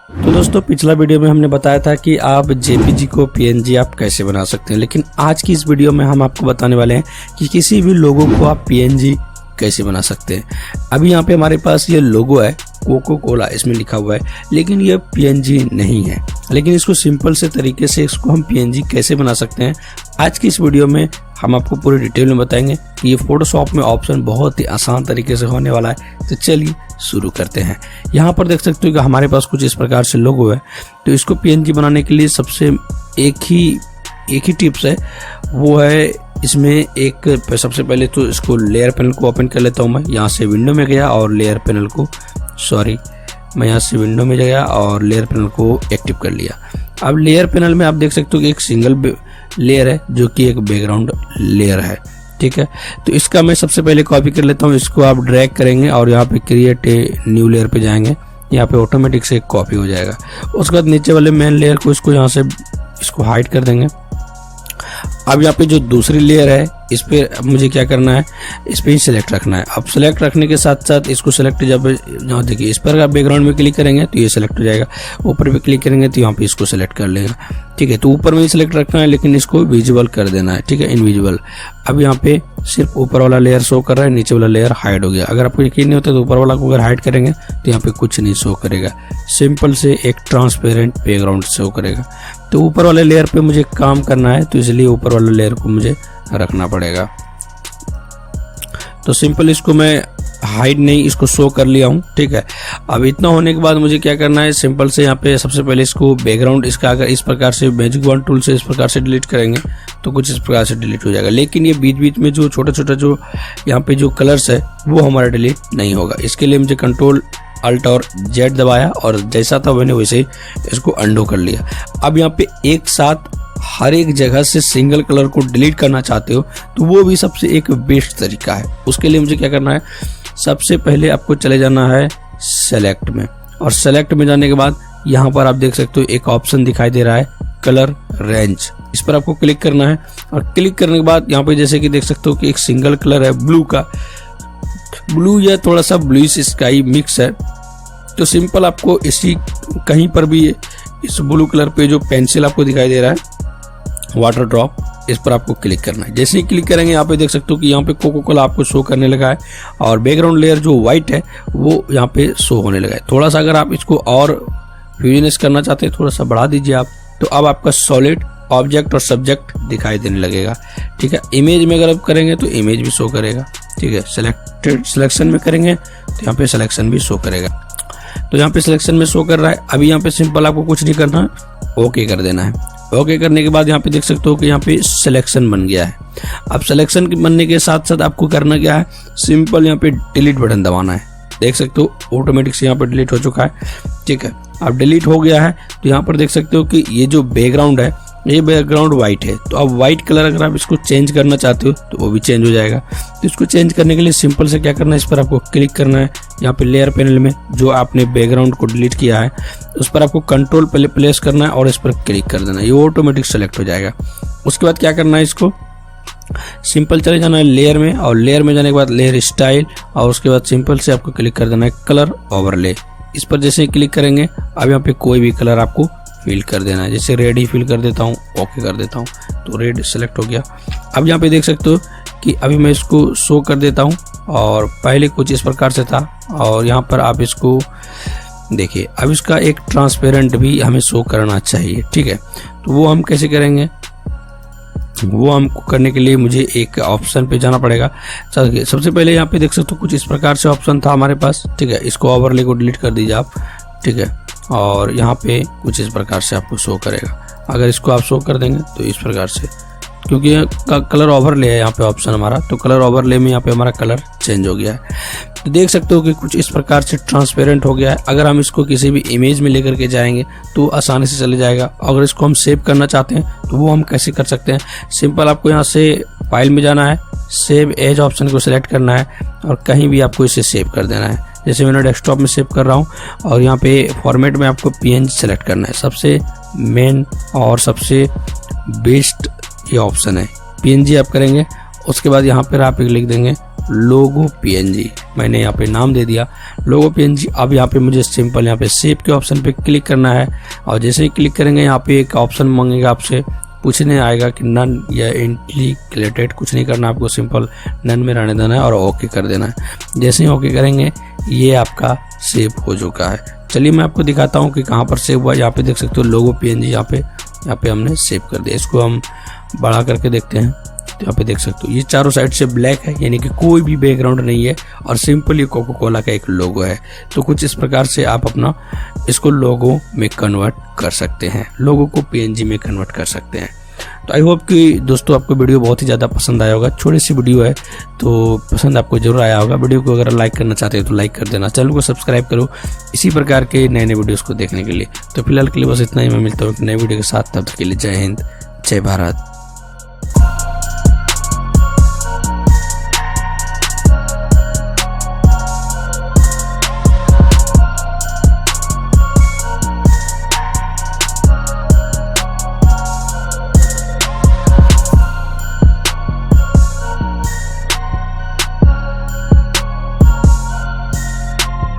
तो दोस्तों पिछला वीडियो में हमने बताया था कि आप जेपीजी को पीएनजी आप कैसे बना सकते हैं, लेकिन आज की इस वीडियो में हम आपको बताने वाले हैं कि किसी भी लोगो को आप पीएनजी कैसे बना सकते हैं। अभी यहाँ पे हमारे पास ये लोगो है कोको कोला इसमें लिखा हुआ है, लेकिन ये पीएनजी नहीं है। लेकिन इसको सिंपल से तरीके से इसको हम पीएनजी कैसे बना सकते हैं, आज की इस वीडियो में हम आपको पूरी डिटेल में बताएंगे कि ये फोटोशॉप में ऑप्शन बहुत ही आसान तरीके से होने वाला है। तो चलिए शुरू करते हैं। यहाँ पर देख सकते हो कि हमारे पास कुछ इस प्रकार से लोगो है। तो इसको पीएनजी बनाने के लिए सबसे एक ही टिप्स है, वो है इसमें सबसे पहले तो इसको लेयर पैनल को ओपन कर लेता हूँ। मैं यहाँ से विंडो में गया और लेयर पैनल को एक्टिव कर लिया। अब लेयर पैनल में आप देख सकते हो कि एक सिंगल लेयर है जो कि एक बैकग्राउंड लेयर है, ठीक है। तो इसका मैं सबसे पहले कॉपी कर लेता हूँ। इसको आप ड्रैग करेंगे और यहाँ पे क्रिएट ए न्यू लेयर पे जाएंगे, यहाँ पे ऑटोमेटिक से कॉपी हो जाएगा। उसके बाद नीचे वाले मेन लेयर को इसको यहाँ से इसको हाइड कर देंगे। अब यहाँ पे जो दूसरी लेयर है इस पे मुझे क्या करना है, इस पे ही सिलेक्ट रखना है। अब सिलेक्ट रखने के साथ साथ इसको सिलेक्ट जब यहाँ देखिए इस पर आप बैकग्राउंड में क्लिक करेंगे तो ये सिलेक्ट हो जाएगा, ऊपर पे क्लिक करेंगे तो यहाँ पे इसको सिलेक्ट कर लेगा, ठीक है। तो ऊपर में ही सिलेक्ट रखना है लेकिन इसको विजिबल कर देना है, ठीक है, इनविजिबल। अब यहाँ पे सिर्फ ऊपर वाला लेयर शो कर रहा है, नीचे वाला लेयर हाइड हो गया। अगर आपको यकीन नहीं होता तो ऊपर वाला को अगर हाइड करेंगे तो यहाँ पे कुछ नहीं शो करेगा, सिंपल से एक ट्रांसपेरेंट बैकग्राउंड शो करेगा। तो ऊपर वाले लेयर पे मुझे काम करना है तो इसलिए ऊपर वाले लेयर को मुझे रखना पड़ेगा। तो सिंपल इसको मैं हाइड नहीं इसको शो कर लिया हूँ, ठीक है। अब इतना होने के बाद मुझे क्या करना है, सिंपल से यहाँ पे सबसे पहले इसको बैकग्राउंड इसका अगर इस प्रकार से मैजिक वॉन्ड टूल से इस प्रकार से डिलीट करेंगे तो कुछ इस प्रकार से डिलीट हो जाएगा। लेकिन ये बीच बीच में जो छोटा छोटा जो यहाँ पे जो कलर्स है वो हमारा डिलीट नहीं होगा। इसके लिए मुझे कंट्रोल अल्ट और जेड दबाया और जैसा था मैंने वैसे ही इसको अंडो कर लिया। अब यहाँ पे एक साथ हर एक जगह से सिंगल कलर को डिलीट करना चाहते हो तो वो भी सबसे एक बेस्ट तरीका है। उसके लिए मुझे क्या करना है, सबसे पहले आपको चले जाना है सेलेक्ट में, और सेलेक्ट में जाने के बाद यहाँ पर आप देख सकते हो एक ऑप्शन दिखाई दे रहा है कलर रेंज, इस पर आपको क्लिक करना है। और क्लिक करने के बाद यहाँ पे जैसे कि देख सकते हो कि एक सिंगल कलर है ब्लू का, ब्लू या थोड़ा सा ब्लूइश स्काई मिक्स है। तो सिंपल आपको इसी कहीं पर भी इस ब्लू कलर पे जो पेंसिल आपको दिखाई दे रहा है वाटर ड्रॉप, इस पर आपको क्लिक करना है। जैसे ही क्लिक करेंगे यहाँ पे देख सकते हो कि यहाँ पे कोको कोला आपको शो करने लगा है और बैकग्राउंड लेयर जो व्हाइट है वो यहाँ पे शो होने लगा है। थोड़ा सा अगर आप इसको और फ्यूजनेस करना चाहते हैं थोड़ा सा बढ़ा दीजिए आप, तो अब आपका सॉलिड ऑब्जेक्ट और सब्जेक्ट दिखाई देने लगेगा, ठीक है। इमेज में अगर आप करेंगे तो इमेज भी शो करेगा, ठीक है। सिलेक्शन में करेंगे तो यहाँ पे सिलेक्शन भी शो करेगा। तो यहाँ पे सिलेक्शन में शो कर रहा है। अभी यहाँ पे सिंपल आपको कुछ नहीं करना है, ओके कर देना है। ओके करने के बाद यहाँ पे देख सकते हो कि यहाँ पे सिलेक्शन बन गया है। अब सिलेक्शन बनने के साथ साथ आपको करना क्या है, सिंपल यहाँ पे डिलीट बटन दबाना है। देख सकते हो ऑटोमेटिक से यहाँ पे डिलीट हो चुका है, ठीक है। अब डिलीट हो गया है तो यहाँ पर देख सकते हो कि ये जो बैकग्राउंड है ये बैकग्राउंड व्हाइट है। तो अब व्हाइट कलर अगर आप इसको चेंज करना चाहते हो तो वो भी चेंज हो जाएगा। तो इसको चेंज करने के लिए सिंपल से क्या करना है, इस पर आपको क्लिक करना है। यहाँ पे लेयर पैनल में जो आपने बैकग्राउंड को डिलीट किया है उस पर आपको कंट्रोल प्लेस करना है और इस पर क्लिक कर देना है, ये ऑटोमेटिक सेलेक्ट हो जाएगा। उसके बाद क्या करना है, इसको सिंपल चले जाना है लेयर में, और लेयर में जाने के बाद लेयर स्टाइल, और उसके बाद सिंपल से आपको क्लिक कर देना है कलर ओवरले। इस पर जैसे ही क्लिक करेंगे अब यहाँ पे कोई भी कलर आपको फिल कर देना है। जैसे रेड ही फिल कर देता हूँ, ओके कर देता हूँ तो रेड सेलेक्ट हो गया। अब यहाँ पे देख सकते हो कि अभी मैं इसको शो कर देता हूँ, और पहले कुछ इस प्रकार से था और यहाँ पर आप इसको देखिए। अब इसका एक ट्रांसपेरेंट भी हमें शो करना चाहिए, ठीक है। तो वो हम कैसे करेंगे, वो हमको करने के लिए मुझे एक ऑप्शन पे जाना पड़ेगा। चलिए सबसे पहले यहाँ पे देख सकते हो कुछ इस प्रकार से ऑप्शन था हमारे पास, ठीक है। इसको ओवरले को डिलीट कर दीजिए आप, ठीक है। और यहाँ पे कुछ इस प्रकार से आपको शो करेगा। अगर इसको आप शो कर देंगे तो इस प्रकार से, क्योंकि कलर ओवरले है यहाँ पे ऑप्शन हमारा, तो कलर ओवरले में यहाँ पे हमारा कलर चेंज हो गया है। तो देख सकते हो कि कुछ इस प्रकार से ट्रांसपेरेंट हो गया है। अगर हम इसको किसी भी इमेज में लेकर के जाएंगे तो आसानी से चले जाएगा। अगर इसको हम सेव करना चाहते हैं तो वो हम कैसे कर सकते हैं, सिंपल आपको यहाँ से फाइल में जाना है, सेव एज ऑप्शन को सिलेक्ट करना है और कहीं भी आपको इसे सेव कर देना है। जैसे मैंने डेस्कटॉप में सेव कर रहा हूँ, और यहाँ पे फॉर्मेट में आपको पीएनजी सेलेक्ट करना है। सबसे मेन और सबसे बेस्ट ये ऑप्शन है, पीएनजी आप करेंगे। उसके बाद यहाँ पर आप लिख देंगे लोगो पीएनजी, मैंने यहाँ पे नाम दे दिया लोगो पीएनजी। अब यहाँ पे मुझे सिंपल यहाँ पे सेव के ऑप्शन पे क्लिक करना है और जैसे ही क्लिक करेंगे यहाँ पे एक ऑप्शन मांगेगा आपसे, पूछने आएगा कि नन या इंटीग्रेटेड, कुछ नहीं करना आपको, सिंपल नन में रहने देना है और ओके कर देना है। जैसे ही ओके करेंगे ये आपका सेव हो चुका है। चलिए मैं आपको दिखाता हूँ कि कहाँ पर सेव हुआ। यहाँ पे देख सकते हो लोगो पीएनजी, यहाँ पे हमने सेव कर दिया। इसको हम बढ़ा करके देखते हैं तो यहाँ पे देख सकते हो ये चारों साइड से ब्लैक है, यानी कि कोई भी बैकग्राउंड नहीं है और सिंपल ये कोका कोला का एक लोगो है। तो कुछ इस प्रकार से आप अपना इसको लोगो में कन्वर्ट कर सकते हैं, लोगो को पीएनजी में कन्वर्ट कर सकते हैं। तो आई होप कि दोस्तों आपको वीडियो बहुत ही ज़्यादा पसंद आया होगा। छोटी सी वीडियो है तो पसंद आपको जरूर आया होगा। वीडियो को अगर लाइक करना चाहते हो तो लाइक कर देना, चैनल को सब्सक्राइब करो इसी प्रकार के नए नए वीडियोस को देखने के लिए। तो फिलहाल के लिए बस इतना ही, मैं मिलता हूँ एक नए वीडियो के साथ, तब तक के लिए जय हिंद, जय भारत।